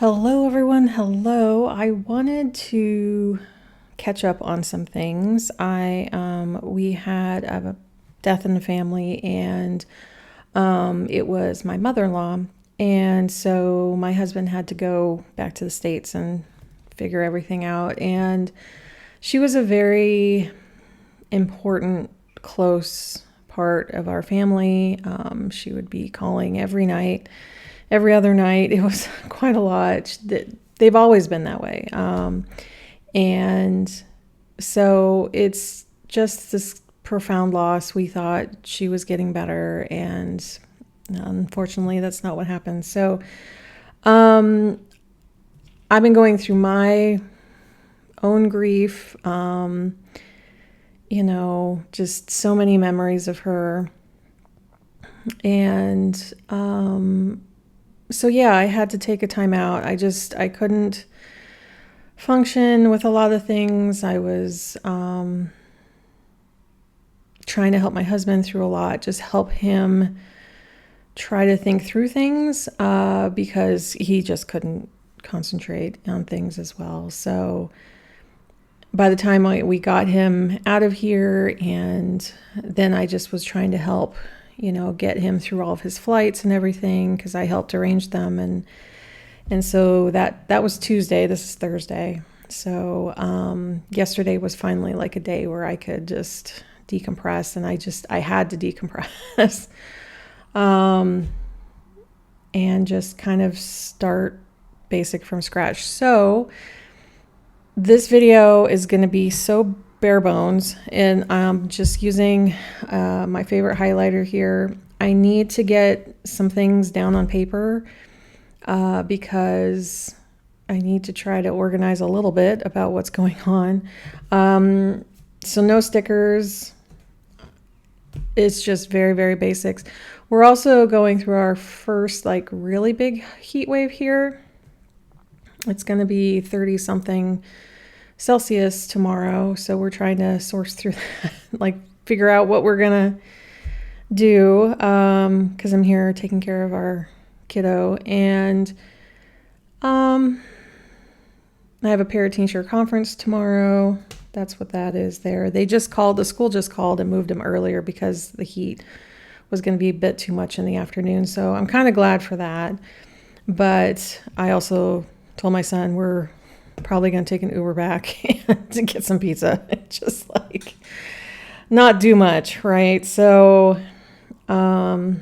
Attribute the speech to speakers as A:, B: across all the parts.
A: Hello, everyone. Hello. I wanted to catch up on some things. We had a death in the family, and it was my mother-in-law, and so my husband had to go back to the States and figure everything out. And she was a very important, close part of our family. She would be calling every night, every other night. It was quite a lot. They've always been that way. And so it's just this profound loss. We thought she was getting better, and unfortunately, that's not what happened. So I've been going through my own grief, just so many memories of her. And so yeah, I had to take a time out. I couldn't function with a lot of things. I was trying to help my husband through a lot, just help him try to think through things because he just couldn't concentrate on things as well. So by the time we got him out of here, and then I just was trying to help, get him through all of his flights and everything, because I helped arrange them. And so that was Tuesday. This is Thursday. So yesterday was finally like a day where I could just decompress, and I had to decompress and just kind of start basic from scratch. So this video is going to be so bare bones, and I'm just using my favorite highlighter here. I need to get some things down on paper because I need to try to organize a little bit about what's going on. So no stickers. It's just very, very basics. We're also going through our first really big heat wave here. It's going to be 30 something Celsius tomorrow. So we're trying to source through that, figure out what we're going to do. Cause I'm here taking care of our kiddo, and I have a parent-teacher conference tomorrow. That's what that is there. The school just called and moved him earlier because the heat was going to be a bit too much in the afternoon. So I'm kind of glad for that. But I also told my son we're probably going to take an Uber back to get some pizza. Just not do much, right? So I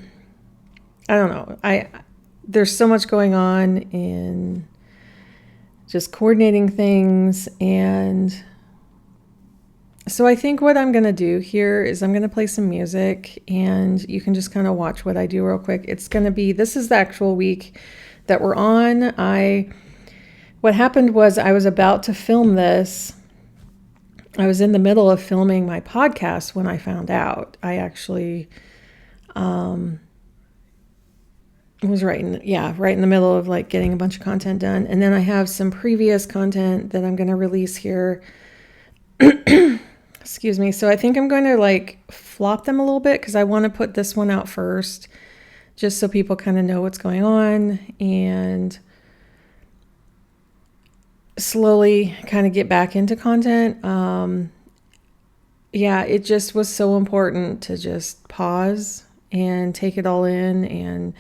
A: don't know. There's so much going on in just coordinating things. And so I think what I'm going to do here is I'm going to play some music, and you can just kind of watch what I do real quick. This is the actual week that we're on. What happened was I was about to film this. I was in the middle of filming my podcast when I found out. I actually was right in the middle of getting a bunch of content done. And then I have some previous content that I'm going to release here. Excuse me. So I think I'm going to flop them a little bit, because I want to put this one out first, just so people kind of know what's going on, and slowly kind of get back into content. It just was so important to just pause and take it all in and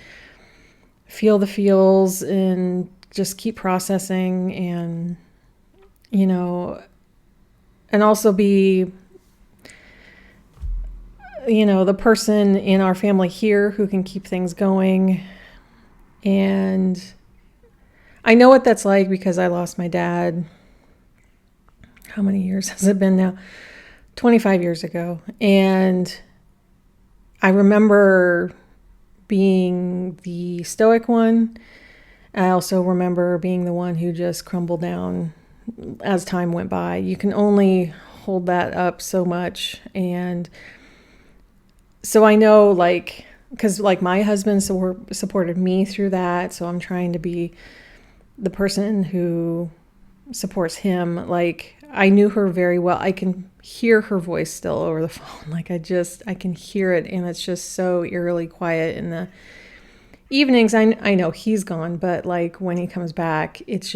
A: feel the feels and just keep processing, and and also be the person in our family here who can keep things going. And I know what that's like, because I lost my dad. How many years has it been now? 25 years ago. And I remember being the stoic one. I also remember being the one who just crumbled down as time went by. You can only hold that up so much. And so I know, because my husband supported me through that. So I'm trying to be the person who supports him. I knew her very well. I can hear her voice still over the phone. I can hear it, and it's just so eerily quiet evenings, I know he's gone, but like when he comes back, it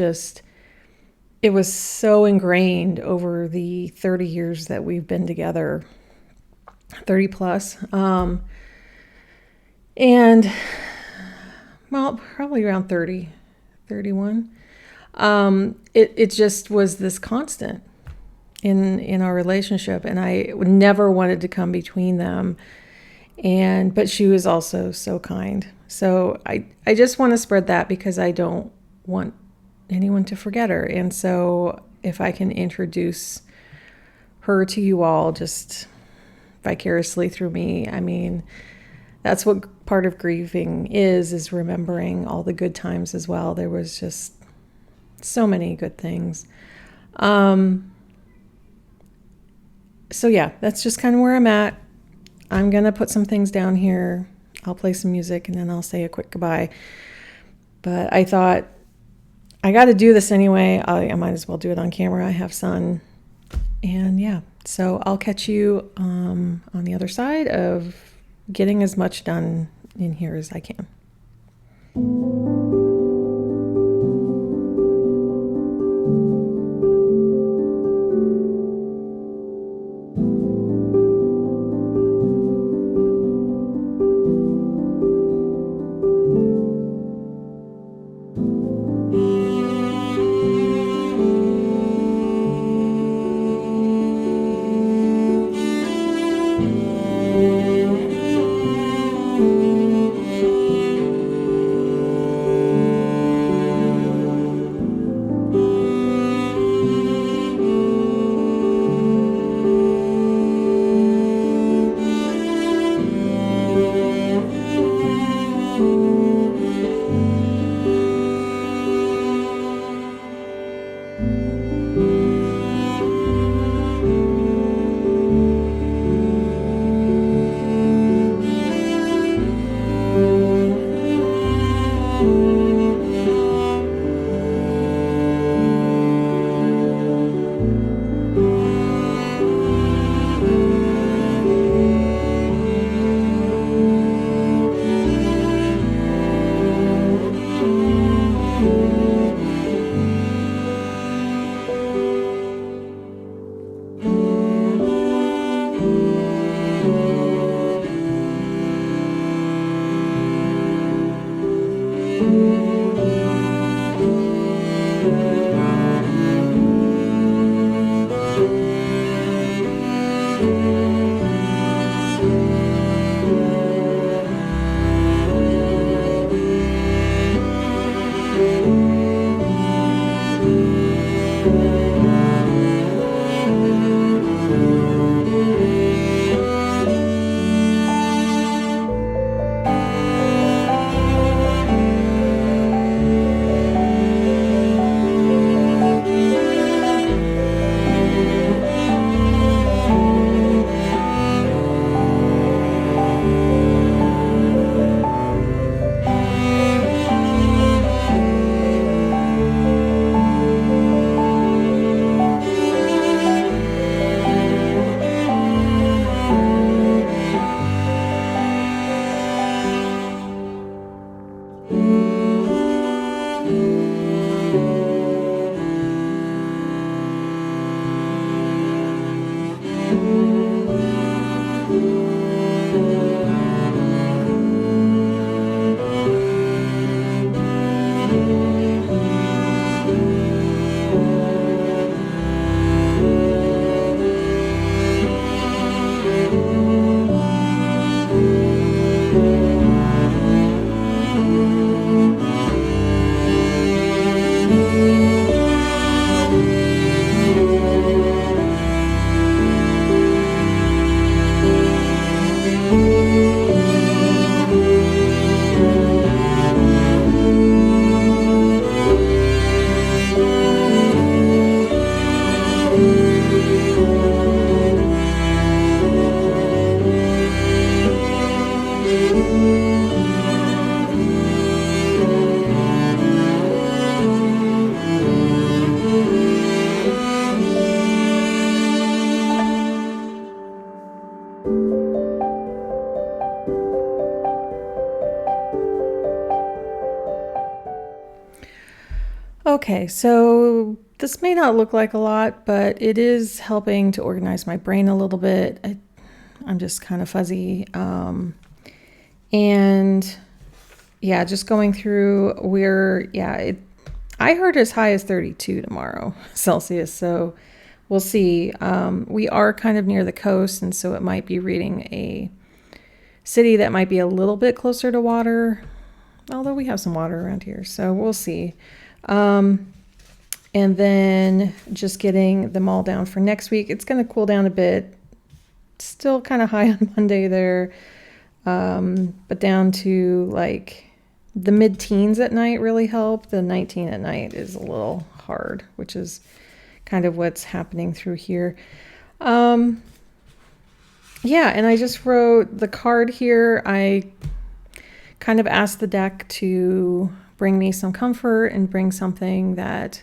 A: was so ingrained over the 30 years that we've been together, 30 plus. And well, probably around 30, 31. It just was this constant in our relationship, and I never wanted to come between them. But she was also so kind. So I just want to spread that because I don't want anyone to forget her. And so if I can introduce her to you all just vicariously through me, I mean, that's what part of grieving is remembering all the good times as well. There was just so many good things. So yeah, that's just kind of where I'm at. I'm going to put some things down here. I'll play some music and then I'll say a quick goodbye. But I thought I got to do this anyway. I might as well do it on camera. I have sun. And yeah, so I'll catch you on the other side of getting as much done in here as I can. Okay, so this may not look like a lot, but it is helping to organize my brain a little bit. I'm just kind of fuzzy. And yeah, just going through I heard as high as 32 tomorrow Celsius. So we'll see. We are kind of near the coast, and so it might be reading a city that might be a little bit closer to water, although we have some water around here. So we'll see. And then just getting them all down for next week. It's going to cool down a bit. Still kind of high on Monday there. But down to like the mid-teens at night really help. The 19 at night is a little hard, which is kind of what's happening through here. Yeah, and I just wrote the card here. I kind of asked the deck to bring me some comfort and bring something that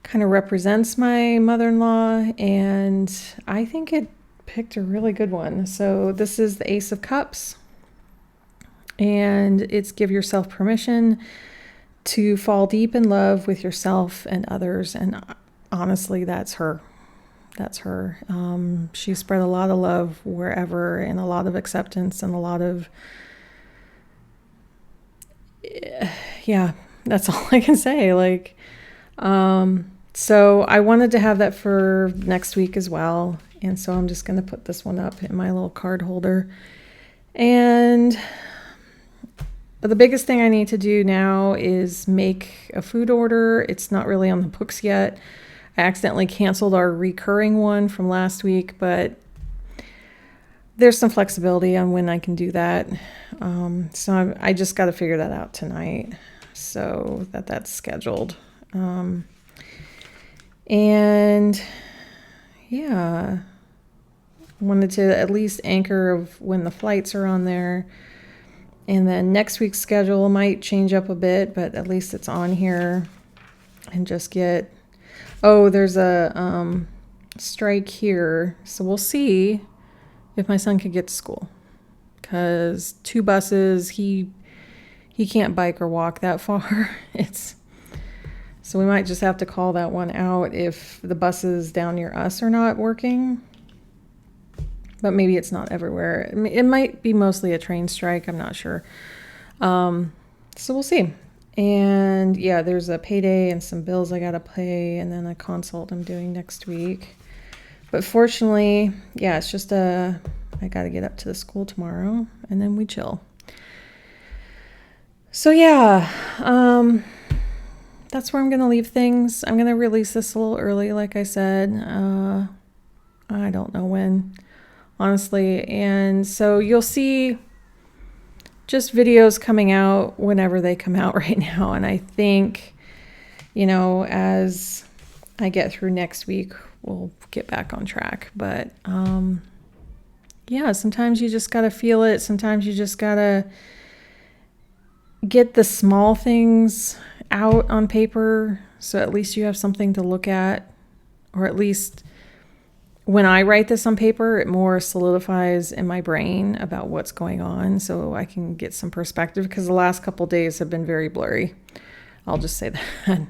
A: kind of represents my mother-in-law, and I think it picked a really good one. So this is the Ace of Cups, and it's give yourself permission to fall deep in love with yourself and others. And honestly, that's her. She spread a lot of love wherever, and a lot of acceptance, and a lot of yeah, that's all I can say. Like, so I wanted to have that for next week as well. And so I'm just going to put this one up in my little card holder. And the biggest thing I need to do now is make a food order. It's not really on the books yet. I accidentally canceled our recurring one from last week, but there's some flexibility on when I can do that. So I just got to figure that out tonight so that's scheduled. And yeah, wanted to at least anchor of when the flights are on there. And then next week's schedule might change up a bit, but at least it's on here. And just get, there's a strike here. So we'll see if my son could get to school. Because 2 buses, he can't bike or walk that far. So we might just have to call that one out if the buses down near us are not working. But maybe it's not everywhere. It might be mostly a train strike. I'm not sure. So we'll see. And yeah, there's a payday and some bills I got to pay, and then a consult I'm doing next week. But fortunately, yeah, it's just I got to get up to the school tomorrow, and then we chill. So yeah, that's where I'm going to leave things. I'm going to release this a little early, like I said. I don't know when, honestly. And so you'll see just videos coming out whenever they come out right now. And I think, as I get through next week, we'll get back on track. But yeah, sometimes you just got to feel it. Sometimes you just got to get the small things out on paper, so at least you have something to look at. Or at least when I write this on paper, it more solidifies in my brain about what's going on, so I can get some perspective, because the last couple days have been very blurry. I'll just say that.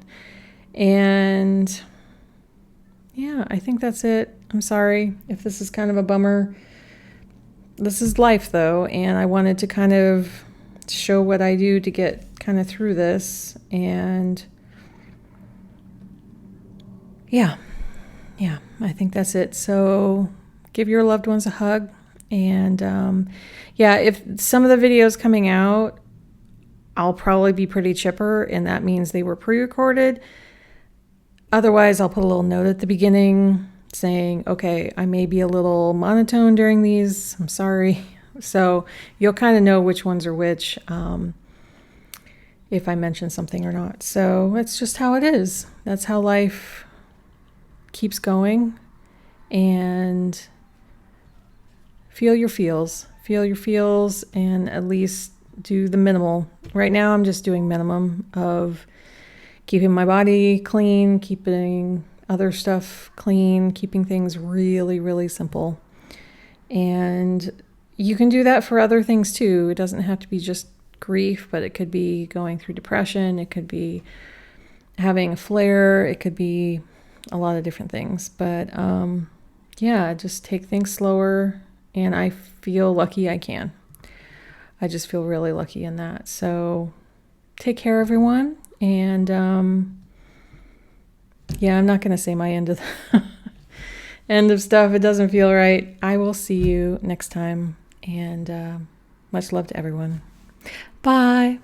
A: And yeah, I think that's it. I'm sorry if this is kind of a bummer. This is life, though, and I wanted to kind of show what I do to get kind of through this. And yeah, I think that's it. So give your loved ones a hug. And yeah, if some of the videos coming out, I'll probably be pretty chipper, and that means they were pre-recorded. Otherwise, I'll put a little note at the beginning saying, okay, I may be a little monotone during these. I'm sorry. So you'll kind of know which ones are which, if I mention something or not. So that's just how it is. That's how life keeps going. And feel your feels, and at least do the minimal. Right now, I'm just doing minimum of keeping my body clean, keeping other stuff clean, keeping things really, really simple. And you can do that for other things too. It doesn't have to be just grief, but it could be going through depression. It could be having a flare. It could be a lot of different things. But yeah, just take things slower. And I feel lucky I can. I just feel really lucky in that. So take care, everyone. And yeah, I'm not going to say my end of end of stuff. It doesn't feel right. I will see you next time. And much love to everyone. Bye.